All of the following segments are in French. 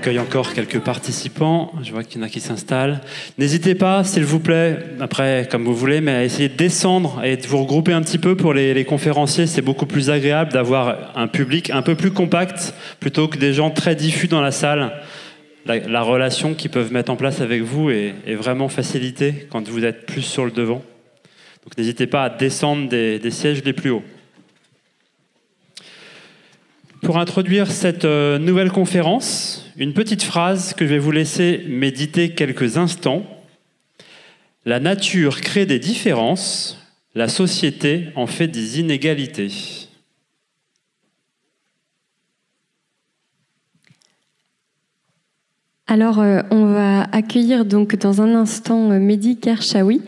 accueille encore quelques participants. Je vois qu'il y en a qui s'installent. N'hésitez pas, s'il vous plaît, après, comme vous voulez, mais à essayer de descendre et de vous regrouper un petit peu pour les conférenciers. C'est beaucoup plus agréable d'avoir un public un peu plus compact plutôt que des gens très diffus dans la salle. La relation qu'ils peuvent mettre en place avec vous est vraiment facilitée quand vous êtes plus sur le devant. Donc n'hésitez pas à descendre des sièges les plus hauts. Pour introduire cette nouvelle conférence, une petite phrase que je vais vous laisser méditer quelques instants. La nature crée des différences, la société en fait des inégalités. Alors, on va accueillir donc dans un instant Mehdi Kershaoui,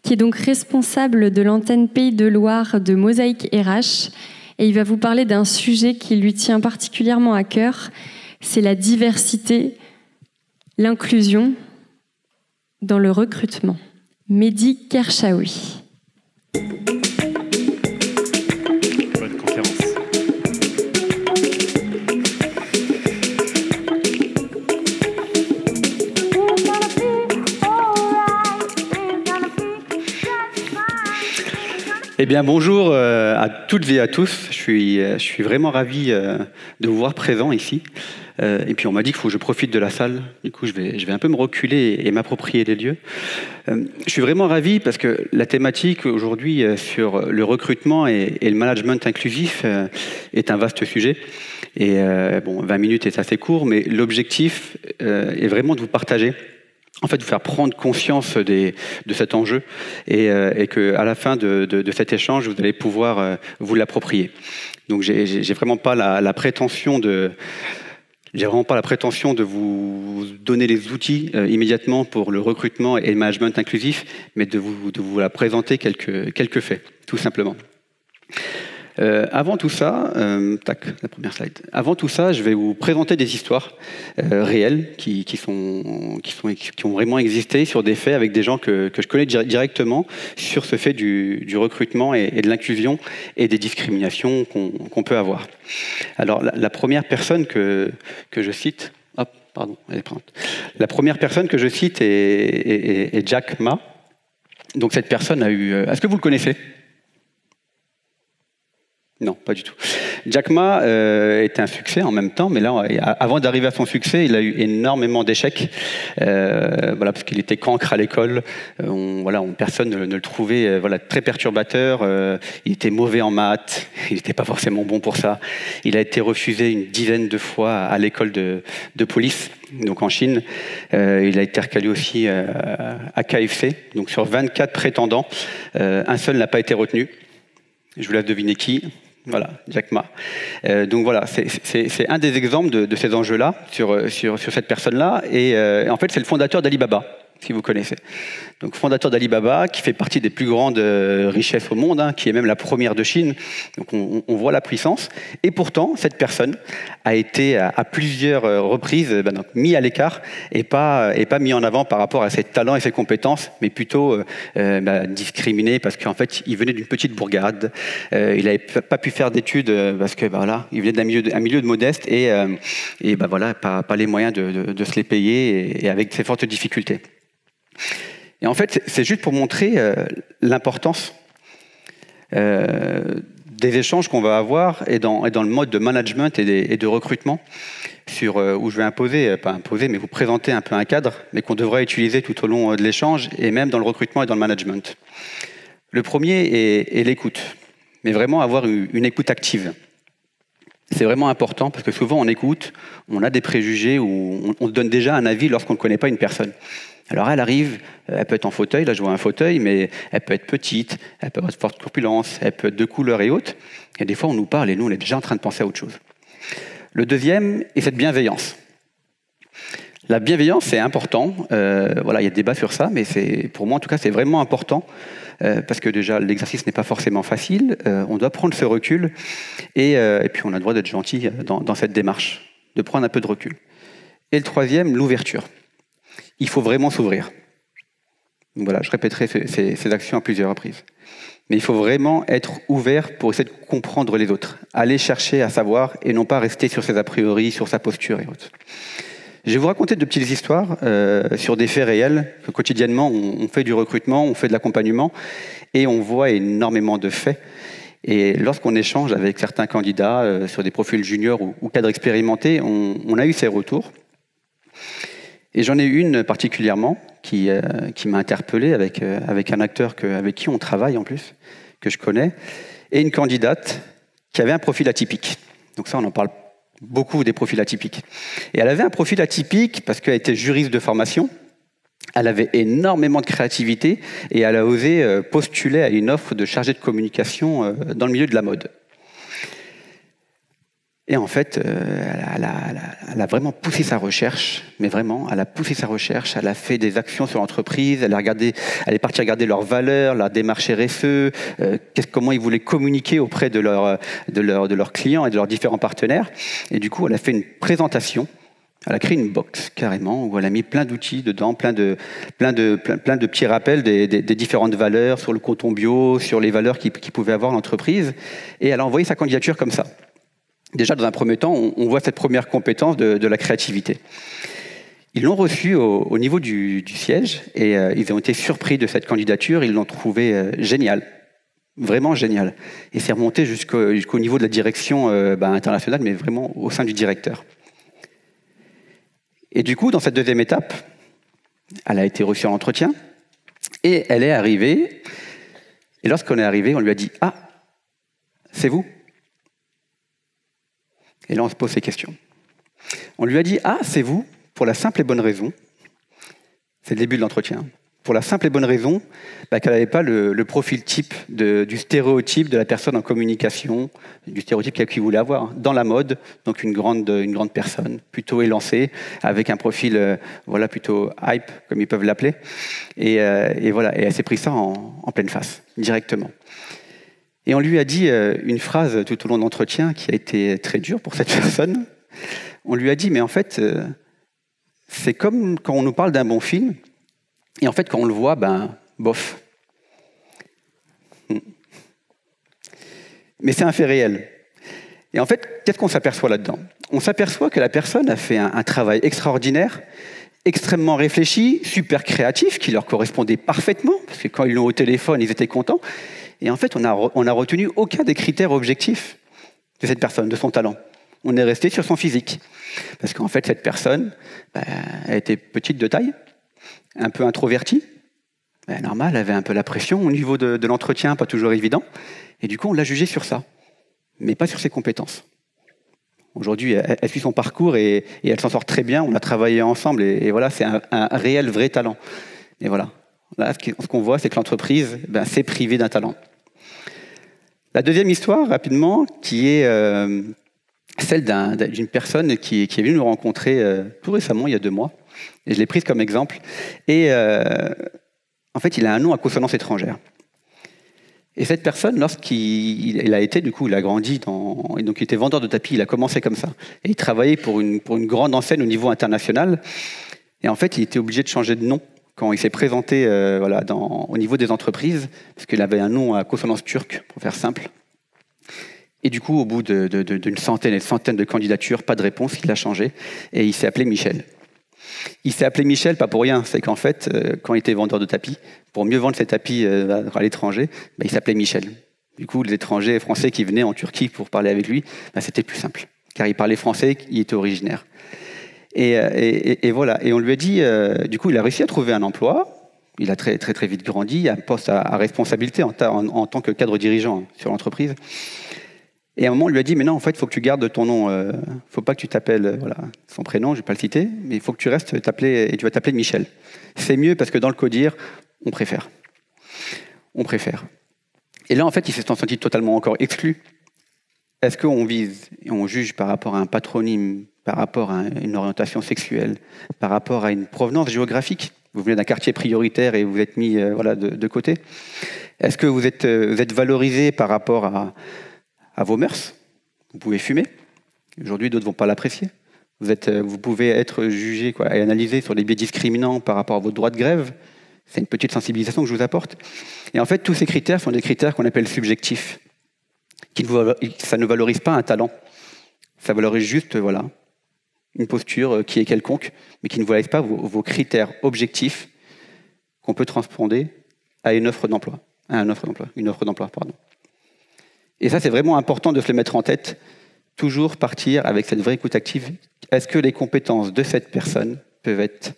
qui est donc responsable de l'antenne Pays de Loire de Mosaïque RH. Et il va vous parler d'un sujet qui lui tient particulièrement à cœur, c'est la diversité, l'inclusion dans le recrutement. Mehdi Kershaoui. Bonne conférence. Eh bien, bonjour à toutes et à tous. Je suis vraiment ravi de vous voir présents ici. Et puis, on m'a dit qu'il faut que je profite de la salle. Du coup, je vais un peu me reculer et m'approprier les lieux. Je suis vraiment ravi parce que la thématique aujourd'hui sur le recrutement et le management inclusif est un vaste sujet. Et 20 minutes est assez court, mais l'objectif est vraiment de vous partager. En fait, vous faire prendre conscience de cet enjeu et qu'à la fin de cet échange, vous allez pouvoir vous l'approprier. Donc, j'ai vraiment pas la prétention de vous donner les outils immédiatement pour le recrutement et le management inclusif, mais de vous la présenter quelques faits, tout simplement. Avant tout ça, la première slide. Avant tout ça, je vais vous présenter des histoires réelles qui ont vraiment existé sur des faits avec des gens que je connais directement sur ce fait du recrutement et de l'inclusion et des discriminations qu'on peut avoir. Alors, la première personne que je cite, la première personne que je cite est Jack Ma. Donc cette personne a eu. Est-ce que vous le connaissez ? Non, pas du tout. Jack Ma était un succès en même temps, mais là, avant d'arriver à son succès, il a eu énormément d'échecs, parce qu'il était cancre à l'école. Personne ne le trouvait très perturbateur. Il était mauvais en maths, il n'était pas forcément bon pour ça. Il a été refusé une dizaine de fois à l'école de police, donc en Chine. Il a été recalé aussi à KFC. Donc sur 24 prétendants, un seul n'a pas été retenu. Je vous laisse deviner qui. Voilà, Jack Ma. Donc voilà, c'est un des exemples de ces enjeux-là sur cette personne-là. Et en fait, c'est le fondateur d'Alibaba, si vous connaissez. Donc fondateur d'Alibaba, qui fait partie des plus grandes richesses au monde, qui est même la première de Chine. Donc on voit la puissance. Et pourtant, cette personne a été à plusieurs reprises mis à l'écart et pas mis en avant par rapport à ses talents et ses compétences, mais plutôt discriminé parce qu'en fait, il venait d'une petite bourgade. Il n'avait pas pu faire d'études parce que il venait d'un milieu de modeste et pas les moyens de se les payer et avec ses fortes difficultés. Et en fait, c'est juste pour montrer l'importance des échanges qu'on va avoir et dans le mode de management et de recrutement où je vais vous présenter un peu un cadre, mais qu'on devrait utiliser tout au long de l'échange et même dans le recrutement et dans le management. Le premier est l'écoute, mais vraiment avoir une écoute active. C'est vraiment important parce que souvent on écoute, on a des préjugés ou on donne déjà un avis lorsqu'on ne connaît pas une personne. Alors elle arrive, elle peut être en fauteuil, là je vois un fauteuil, mais elle peut être petite, elle peut avoir de forte corpulence, elle peut être de couleur et haute. Et des fois on nous parle et nous on est déjà en train de penser à autre chose. Le deuxième est cette bienveillance. La bienveillance c'est important, il y a débat sur ça, mais pour moi en tout cas c'est vraiment important. Parce que déjà l'exercice n'est pas forcément facile, on doit prendre ce recul et puis on a le droit d'être gentil dans cette démarche, de prendre un peu de recul. Et le troisième, l'ouverture. Il faut vraiment s'ouvrir. Donc voilà, je répéterai ces actions à plusieurs reprises. Mais il faut vraiment être ouvert pour essayer de comprendre les autres, aller chercher à savoir et non pas rester sur ses a priori, sur sa posture et autres. Je vais vous raconter de petites histoires sur des faits réels. Que quotidiennement, on fait du recrutement, on fait de l'accompagnement, et on voit énormément de faits. Et lorsqu'on échange avec certains candidats sur des profils juniors ou cadres expérimentés, on a eu ces retours. Et j'en ai une particulièrement qui m'a interpellé avec un acteur avec qui on travaille en plus, que je connais, et une candidate qui avait un profil atypique. Donc ça, on en parle beaucoup des profils atypiques. Et elle avait un profil atypique parce qu'elle était juriste de formation, elle avait énormément de créativité et elle a osé postuler à une offre de chargée de communication dans le milieu de la mode. Et en fait, elle a vraiment poussé sa recherche, mais vraiment, elle a poussé sa recherche, elle a fait des actions sur l'entreprise, elle est partie regarder leurs valeurs, la démarche RSE, comment ils voulaient communiquer auprès de leurs clients et de leurs différents partenaires. Et du coup, elle a fait une présentation, elle a créé une box carrément, où elle a mis plein d'outils dedans, plein de petits rappels des différentes valeurs sur le coton bio, sur les valeurs qu'il pouvait avoir l'entreprise, et elle a envoyé sa candidature comme ça. Déjà, dans un premier temps, on voit cette première compétence de la créativité. Ils l'ont reçue au niveau du siège et ils ont été surpris de cette candidature. Ils l'ont trouvée géniale, vraiment géniale. Et c'est remonté jusqu'au niveau de la direction internationale, mais vraiment au sein du directeur. Et du coup, dans cette deuxième étape, elle a été reçue en entretien et elle est arrivée. Et lorsqu'on est arrivé, on lui a dit « Ah, c'est vous ?» Et là, on se pose ces questions. On lui a dit « Ah, c'est vous ?» pour la simple et bonne raison, c'est le début de l'entretien, pour la simple et bonne raison qu'elle n'avait pas le profil type du stéréotype de la personne en communication, du stéréotype qu'il voulait avoir dans la mode, donc une grande personne, plutôt élancée, avec un profil plutôt hype, comme ils peuvent l'appeler. Et elle s'est pris ça en pleine face, directement. Et on lui a dit une phrase tout au long de l'entretien qui a été très dure pour cette personne. On lui a dit, mais en fait, c'est comme quand on nous parle d'un bon film, et en fait, quand on le voit, bof. Mais c'est un fait réel. Et en fait, qu'est-ce qu'on s'aperçoit là-dedans ? On s'aperçoit que la personne a fait un travail extraordinaire, extrêmement réfléchi, super créatif, qui leur correspondait parfaitement, parce que quand ils l'ont au téléphone, ils étaient contents. Et en fait, on n'a retenu aucun des critères objectifs de cette personne, de son talent. On est resté sur son physique. Parce qu'en fait, cette personne, elle était petite de taille, un peu introvertie. Normal, elle avait un peu la pression au niveau de l'entretien, pas toujours évident. Et du coup, on l'a jugée sur ça, mais pas sur ses compétences. Aujourd'hui, elle suit son parcours et elle s'en sort très bien. On a travaillé ensemble et voilà, c'est un réel, vrai talent. Et voilà. Là, ce qu'on voit, c'est que l'entreprise s'est privée d'un talent. La deuxième histoire, rapidement, qui est celle d'une personne qui est venue nous rencontrer tout récemment, il y a 2 mois. Et je l'ai prise comme exemple. Et en fait, il a un nom à consonance étrangère. Et cette personne, lorsqu'il a été, du coup, il a grandi, et donc il était vendeur de tapis, il a commencé comme ça. Et il travaillait pour une grande enseigne au niveau international. Et en fait, il était obligé de changer de nom quand il s'est présenté au niveau des entreprises, parce qu'il avait un nom à consonance turque, pour faire simple. Et du coup, au bout d'une centaine et de centaines de candidatures, pas de réponse, il a changé, et il s'est appelé Michel. Il s'est appelé Michel, pas pour rien, c'est qu'en fait, quand il était vendeur de tapis, pour mieux vendre ses tapis à l'étranger, il s'appelait Michel. Du coup, les étrangers français qui venaient en Turquie pour parler avec lui, c'était plus simple, car il parlait français, il était originaire. Et voilà. Et on lui a dit, du coup, il a réussi à trouver un emploi. Il a très, très, très vite grandi, un poste à responsabilité en tant que cadre dirigeant sur l'entreprise. Et à un moment, on lui a dit, mais non, en fait, il faut que tu gardes ton nom. Il ne faut pas que tu t'appelles son prénom, je ne vais pas le citer, mais il faut que tu restes t'appeler, et tu vas t'appeler Michel. C'est mieux parce que dans le CODIR, on préfère. On préfère. Et là, en fait, il s'est senti totalement encore exclu. Est-ce qu'on vise et on juge par rapport à un patronyme, par rapport à une orientation sexuelle, par rapport à une provenance géographique ? Vous venez d'un quartier prioritaire et vous êtes mis de côté. Est-ce que vous êtes valorisé par rapport à vos mœurs ? Vous pouvez fumer. Aujourd'hui, d'autres ne vont pas l'apprécier. Vous pouvez être jugé et analysé sur les biais discriminants par rapport à votre droit de grève. C'est une petite sensibilisation que je vous apporte. Et en fait, tous ces critères sont des critères qu'on appelle subjectifs. Ça ne valorise pas un talent. Ça valorise juste une posture qui est quelconque, mais qui ne valorise pas vos critères objectifs qu'on peut transponder à une offre d'emploi. Et ça, c'est vraiment important de se le mettre en tête, toujours partir avec cette vraie écoute active. Est-ce que les compétences de cette personne peuvent être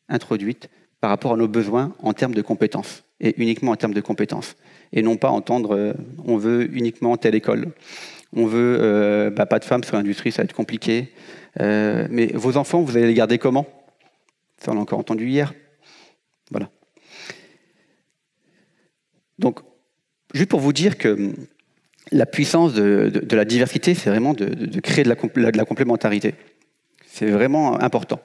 introduites par rapport à nos besoins en termes de compétences, et uniquement en termes de compétences, et non pas entendre on veut uniquement telle école, on veut pas de femmes sur l'industrie, ça va être compliqué, mais vos enfants, vous allez les garder comment? Ça, on l'a encore entendu hier. Voilà. Donc, juste pour vous dire que la puissance de la diversité, c'est vraiment de créer de la complémentarité. C'est vraiment important.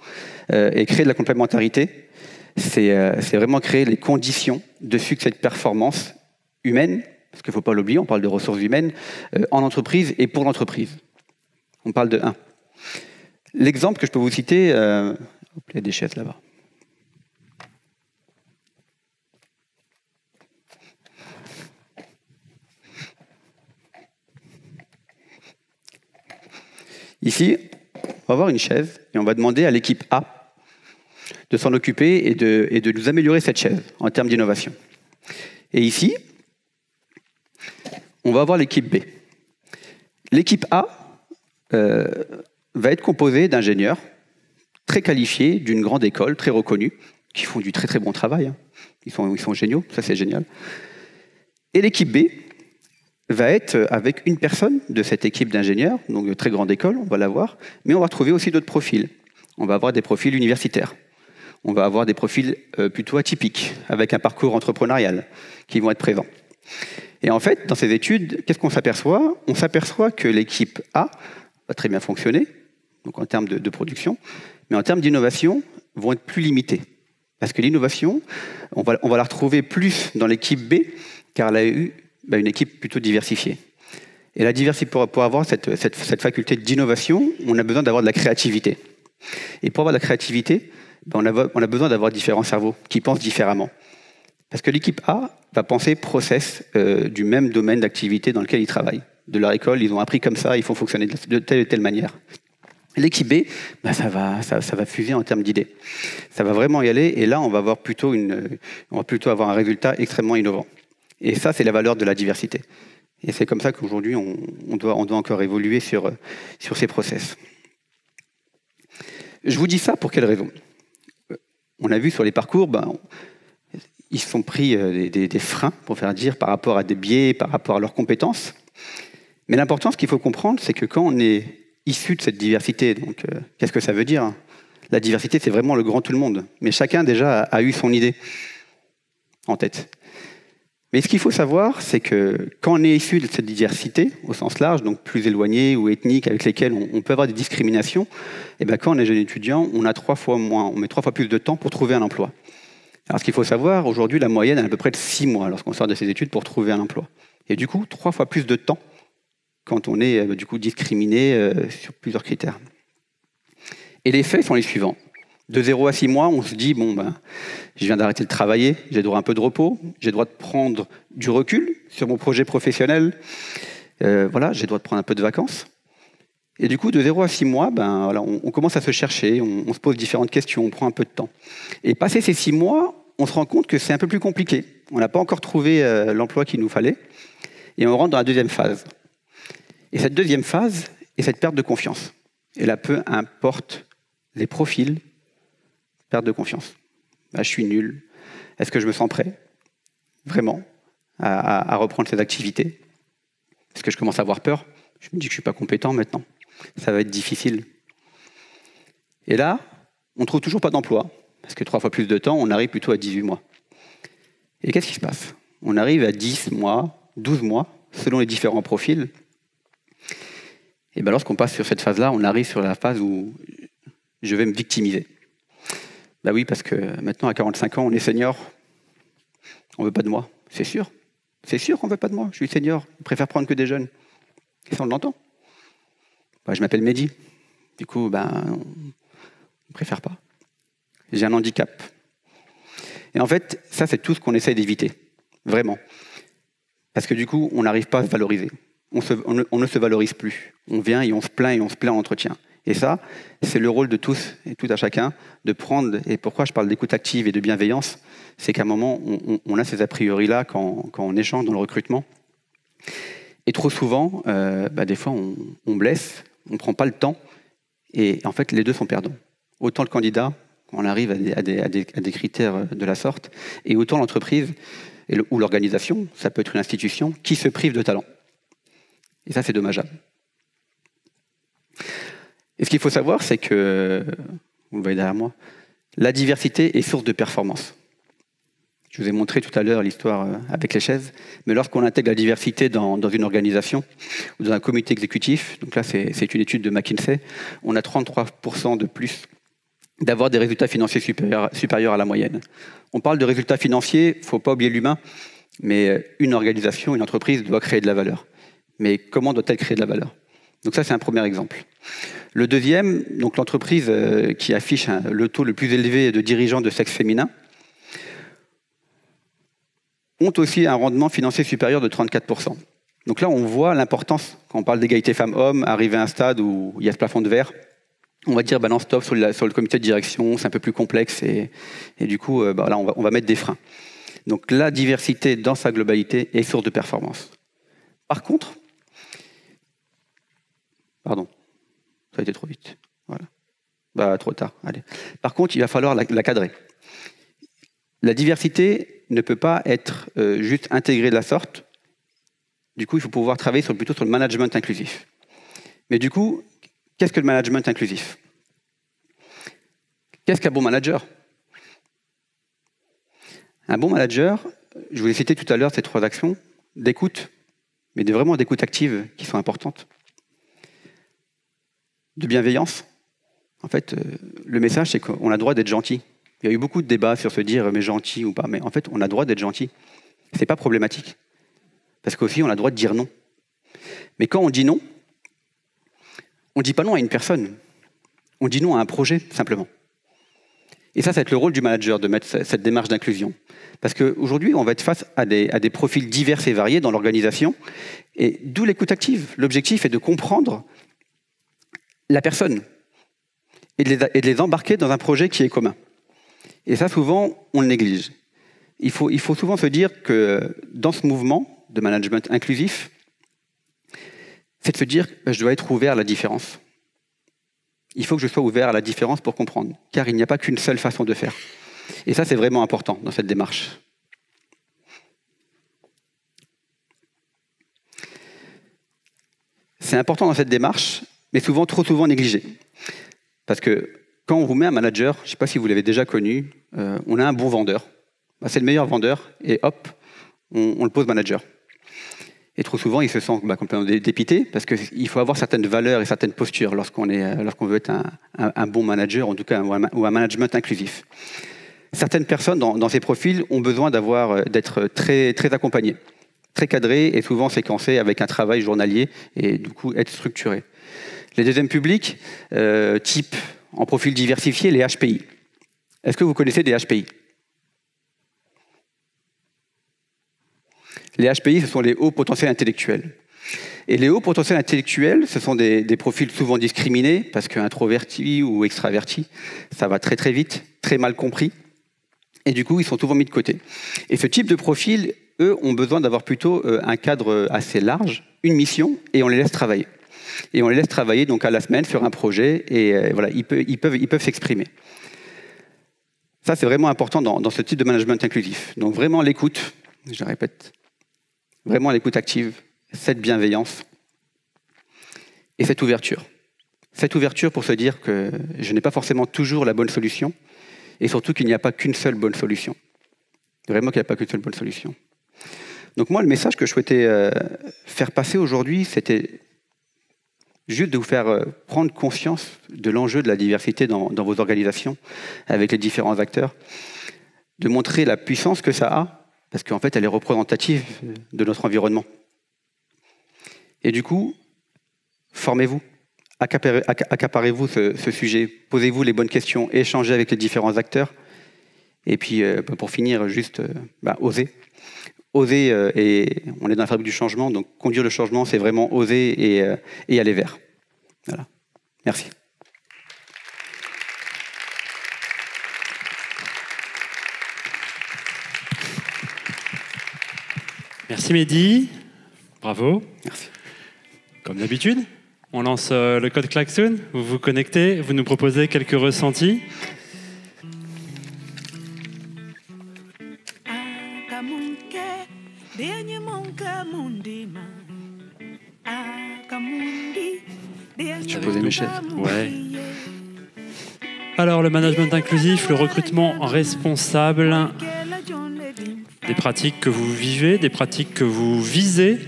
Et créer de la complémentarité, c'est vraiment créer les conditions de succès de performance humaine, parce qu'il ne faut pas l'oublier, on parle de ressources humaines, en entreprise et pour l'entreprise. On parle de 1. L'exemple que je peux vous citer, il y a des chaises là-bas. Ici, on va avoir une chaise et on va demander à l'équipe A de s'en occuper et de nous améliorer cette chaise en termes d'innovation. Et ici, on va avoir l'équipe B. L'équipe A va être composée d'ingénieurs très qualifiés, d'une grande école, très reconnue, qui font du très très bon travail. Ils sont géniaux, ça c'est génial. Et l'équipe B va être avec une personne de cette équipe d'ingénieurs, donc de très grande école, on va l'avoir, mais on va retrouver aussi d'autres profils. On va avoir des profils universitaires. On va avoir des profils plutôt atypiques, avec un parcours entrepreneurial, qui vont être présents. Et en fait, dans ces études, qu'est-ce qu'on s'aperçoit? On s'aperçoit que l'équipe A va très bien fonctionner, donc en termes de production, mais en termes d'innovation, vont être plus limitées. Parce que l'innovation, on va la retrouver plus dans l'équipe B, car elle a eu une équipe plutôt diversifiée. Et la diversité, pour avoir cette faculté d'innovation, on a besoin d'avoir de la créativité. Et pour avoir de la créativité, on a besoin d'avoir différents cerveaux qui pensent différemment. Parce que l'équipe A va penser process du même domaine d'activité dans lequel ils travaillent. De leur école, ils ont appris comme ça, ils font fonctionner de telle et telle manière. L'équipe B, ça va fuser en termes d'idées. Ça va vraiment y aller, et là, on va plutôt avoir un résultat extrêmement innovant. Et ça, c'est la valeur de la diversité. Et c'est comme ça qu'aujourd'hui, on doit encore évoluer sur ces process. Je vous dis ça pour quelle raison? On a vu sur les parcours, ils se sont pris des freins, pour faire dire, par rapport à des biais, par rapport à leurs compétences. Mais l'important, ce qu'il faut comprendre, c'est que quand on est issu de cette diversité, donc qu'est-ce que ça veut dire? La diversité, c'est vraiment le grand tout le monde. Mais chacun, déjà, a eu son idée en tête. Mais ce qu'il faut savoir, c'est que quand on est issu de cette diversité, au sens large, donc plus éloigné ou ethnique, avec lesquels on peut avoir des discriminations, et quand on est jeune étudiant, on met 3 fois plus de temps pour trouver un emploi. Alors ce qu'il faut savoir, aujourd'hui, la moyenne est à peu près de 6 mois lorsqu'on sort de ces études pour trouver un emploi. Et du coup, 3 fois plus de temps quand on est discriminé sur plusieurs critères. Et les faits sont les suivants. De 0 à 6 mois, on se dit, je viens d'arrêter de travailler, j'ai droit à un peu de repos, j'ai droit de prendre du recul sur mon projet professionnel, j'ai droit de prendre un peu de vacances. Et du coup, de 0 à 6 mois, on commence à se chercher, on se pose différentes questions, on prend un peu de temps. Et passé ces 6 mois, on se rend compte que c'est un peu plus compliqué. On n'a pas encore trouvé l'emploi qu'il nous fallait, et on rentre dans la deuxième phase. Et cette deuxième phase est cette perte de confiance. Et là, peu importe les profils, perte de confiance. Je suis nul. Est-ce que je me sens prêt, vraiment, à reprendre ces activités? Est-ce que je commence à avoir peur? Je me dis que je ne suis pas compétent maintenant. Ça va être difficile. Et là, on ne trouve toujours pas d'emploi. Parce que 3 fois plus de temps, on arrive plutôt à 18 mois. Et qu'est-ce qui se passe? On arrive à 10 mois, 12 mois, selon les différents profils. Et lorsqu'on passe sur cette phase-là, on arrive sur la phase où je vais me victimiser. Oui, parce que maintenant, à 45 ans, on est senior. On ne veut pas de moi. C'est sûr. C'est sûr qu'on ne veut pas de moi. Je suis senior. On préfère prendre que des jeunes. Et ça, on l'entend. Je m'appelle Mehdi. Du coup, on ne préfère pas. J'ai un handicap. Et en fait, ça, c'est tout ce qu'on essaye d'éviter. Vraiment. Parce que du coup, on n'arrive pas à se valoriser. On ne se valorise plus. On vient et on se plaint en entretien. Et ça, c'est le rôle de tous et tout à chacun de prendre, et pourquoi je parle d'écoute active et de bienveillance, c'est qu'à un moment, on a ces a priori-là quand on échange dans le recrutement. Et trop souvent, des fois, on blesse, on ne prend pas le temps, et en fait, les deux sont perdants. Autant le candidat, quand on arrive à des critères de la sorte, et autant l'entreprise ou l'organisation, ça peut être une institution, qui se prive de talent. Et ça, c'est dommageable. Et ce qu'il faut savoir, c'est que, vous le voyez derrière moi, la diversité est source de performance. Je vous ai montré tout à l'heure l'histoire avec les chaises, mais lorsqu'on intègre la diversité dans une organisation ou dans un comité exécutif, donc là c'est une étude de McKinsey, on a 33% de plus d'avoir des résultats financiers supérieurs à la moyenne. On parle de résultats financiers, il ne faut pas oublier l'humain, mais une organisation, une entreprise doit créer de la valeur. Mais comment doit-elle créer de la valeur? Donc ça, c'est un premier exemple. Le deuxième, donc l'entreprise qui affiche le taux le plus élevé de dirigeants de sexe féminin, ont aussi un rendement financier supérieur de 34%. Donc là, on voit l'importance, quand on parle d'égalité femmes-hommes, arriver à un stade où il y a ce plafond de verre, on va dire, non, stop, sur le comité de direction, c'est un peu plus complexe, et du coup, là, on va mettre des freins. Donc la diversité dans sa globalité est source de performance. Par contre, pardon, ça a été trop vite. Voilà. Trop tard, allez. Par contre, il va falloir la cadrer. La diversité ne peut pas être juste intégrée de la sorte. Du coup, il faut pouvoir travailler plutôt sur le management inclusif. Mais du coup, qu'est-ce que le management inclusif? Qu'est-ce qu'un bon manager? Un bon manager, je vous ai cité tout à l'heure ces 3 actions d'écoute, mais vraiment d'écoute active qui sont importantes. De bienveillance. En fait, le message, c'est qu'on a le droit d'être gentil. Il y a eu beaucoup de débats sur se dire mais gentil ou pas, mais en fait, on a le droit d'être gentil. C'est pas problématique. Parce qu'aussi, on a le droit de dire non. Mais quand on dit non, on ne dit pas non à une personne. On dit non à un projet, simplement. Et ça va être le rôle du manager, de mettre cette démarche d'inclusion. Parce qu'aujourd'hui, on va être face à des profils divers et variés dans l'organisation, et d'où l'écoute active. L'objectif est de comprendre la personne et de les embarquer dans un projet qui est commun. Et ça, souvent, on le néglige. Il faut souvent se dire que dans ce mouvement de management inclusif, c'est de se dire que je dois être ouvert à la différence. Il faut que je sois ouvert à la différence pour comprendre, car il n'y a pas qu'une seule façon de faire. Et ça, c'est vraiment important dans cette démarche. C'est important dans cette démarche, mais trop souvent négligé. Parce que quand on vous met un manager, je ne sais pas si vous l'avez déjà connu, on a un bon vendeur. C'est le meilleur vendeur, et hop, on le pose manager. Et trop souvent, il se sent complètement dépité, parce qu'il faut avoir certaines valeurs et certaines postures lorsqu'on veut être un bon manager, en tout cas, ou un management inclusif. Certaines personnes dans ces profils ont besoin d'être très, très accompagnées, très cadrées et souvent séquencées avec un travail journalier et du coup être structurées. Les deuxièmes publics, type en profil diversifié, les HPI. Est-ce que vous connaissez des HPI? Les HPI, ce sont les hauts potentiels intellectuels. Et les hauts potentiels intellectuels, ce sont des profils souvent discriminés, parce qu'introvertis ou extravertis, ça va très très vite, très mal compris. Et du coup, ils sont souvent mis de côté. Et ce type de profil, eux, ont besoin d'avoir plutôt un cadre assez large, une mission, et on les laisse travailler. Et on les laisse travailler donc à la semaine sur un projet, et voilà, ils peuvent s'exprimer. Ça, c'est vraiment important dans ce type de management inclusif. Donc vraiment l'écoute, je le répète, vraiment l'écoute active, cette bienveillance et cette ouverture. Cette ouverture pour se dire que je n'ai pas forcément toujours la bonne solution, et surtout qu'il n'y a pas qu'une seule bonne solution. Vraiment qu'il n'y a pas qu'une seule bonne solution. Donc moi, le message que je souhaitais faire passer aujourd'hui, c'était juste de vous faire prendre conscience de l'enjeu de la diversité dans vos organisations, avec les différents acteurs, de montrer la puissance que ça a, parce qu'en fait, elle est représentative de notre environnement. Et du coup, formez-vous, accaparez-vous ce sujet, posez-vous les bonnes questions, échangez avec les différents acteurs, et puis pour finir, juste osez. Oser, et on est dans la fabrique du changement, donc conduire le changement, c'est vraiment oser et aller vers. Voilà. Merci. Merci Mehdi. Bravo. Merci. Comme d'habitude, on lance le code klaxon. Vous vous connectez, vous nous proposez quelques ressentis. Je posais mes chaises. Ouais. Alors, le management inclusif, le recrutement responsable, des pratiques que vous vivez, des pratiques que vous visez.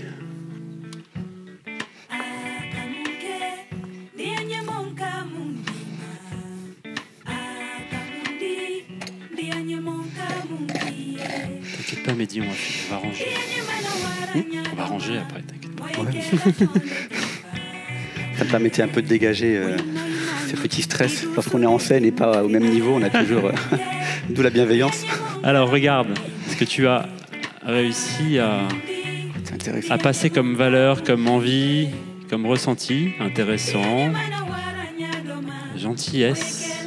T'inquiète pas, Mehdi, on va ranger. On va ranger après, t'inquiète pas. Ouais. Ça me permettait un peu de dégager ce petit stress. Lorsqu'on est en scène et pas au même niveau, on a toujours... d'où la bienveillance. Alors, regarde ce que tu as réussi à passer comme valeur, comme envie, comme ressenti. Intéressant. Gentillesse.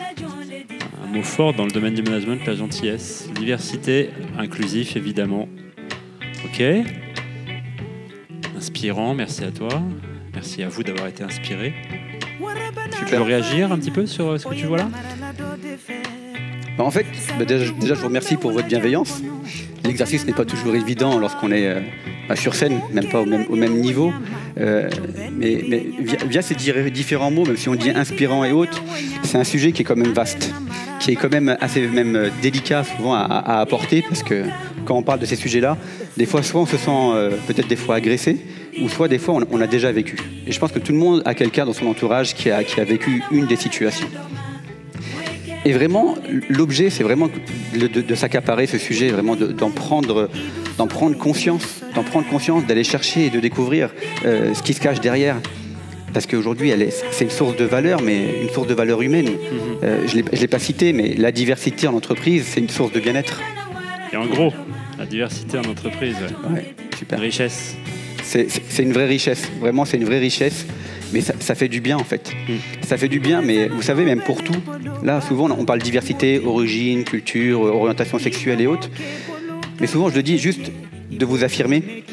Un mot fort dans le domaine du management, la gentillesse. Diversité, inclusif, évidemment. Ok. Inspirant, merci à toi. Merci à vous d'avoir été inspiré. Tu peux réagir un petit peu sur ce que tu vois là ? En fait, déjà, je vous remercie pour votre bienveillance. L'exercice n'est pas toujours évident lorsqu'on est sur scène, même pas au même niveau. Mais via ces différents mots, même si on dit inspirant et autres, c'est un sujet qui est quand même vaste, qui est quand même assez même délicat souvent à apporter, parce que quand on parle de ces sujets-là, des fois, soit on se sent peut-être des fois agressé, ou soit des fois on a déjà vécu. Et je pense que tout le monde a quelqu'un dans son entourage qui a vécu une des situations. Et vraiment, l'objet, c'est vraiment de s'accaparer ce sujet, vraiment d'en prendre conscience, d'aller chercher et de découvrir ce qui se cache derrière. Parce qu'aujourd'hui, c'est une source de valeur, mais une source de valeur humaine. Je ne l'ai pas cité, mais la diversité en entreprise, c'est une source de bien-être. Et en gros, la diversité en entreprise, ouais, super. Une richesse. C'est une vraie richesse, vraiment c'est une vraie richesse, mais ça fait du bien en fait. Ça fait du bien, mais vous savez, même pour tout, là souvent on parle diversité, origine, culture, orientation sexuelle et autres, mais souvent je le dis juste de vous affirmer.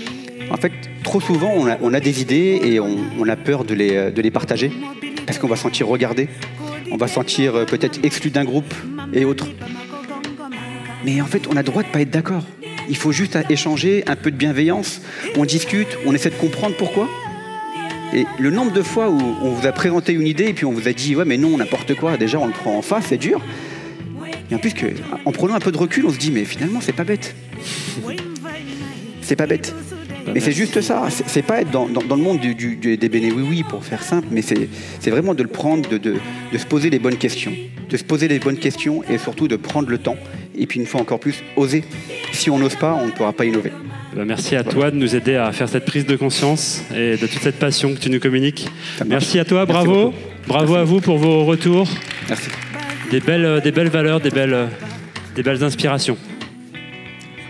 En fait, trop souvent on a des idées et on a peur de les partager, parce qu'on va se sentir regardé, on va se sentir peut-être exclu d'un groupe et autres. Mais en fait, on a le droit de ne pas être d'accord. Il faut juste échanger, un peu de bienveillance, on discute, on essaie de comprendre pourquoi. Et le nombre de fois où on vous a présenté une idée et puis on vous a dit « ouais mais non, n'importe quoi », déjà on le prend en face, c'est dur. Et en plus, en prenant un peu de recul, on se dit « mais finalement, c'est pas bête ». C'est pas bête. Mais c'est juste ça, c'est pas être dans le monde des béné oui pour faire simple, mais c'est vraiment de le prendre, de se poser les bonnes questions. De se poser les bonnes questions et surtout de prendre le temps. Et puis une fois encore plus, oser. Si on n'ose pas, on ne pourra pas innover. Merci à toi de nous aider à faire cette prise de conscience et de toute cette passion que tu nous communiques. Merci à toi, bravo. Bravo à vous pour vos retours. Merci. Des belles valeurs, des belles inspirations.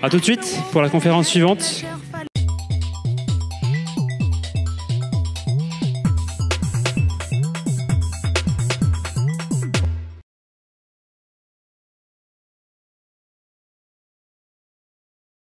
À tout de suite pour la conférence suivante.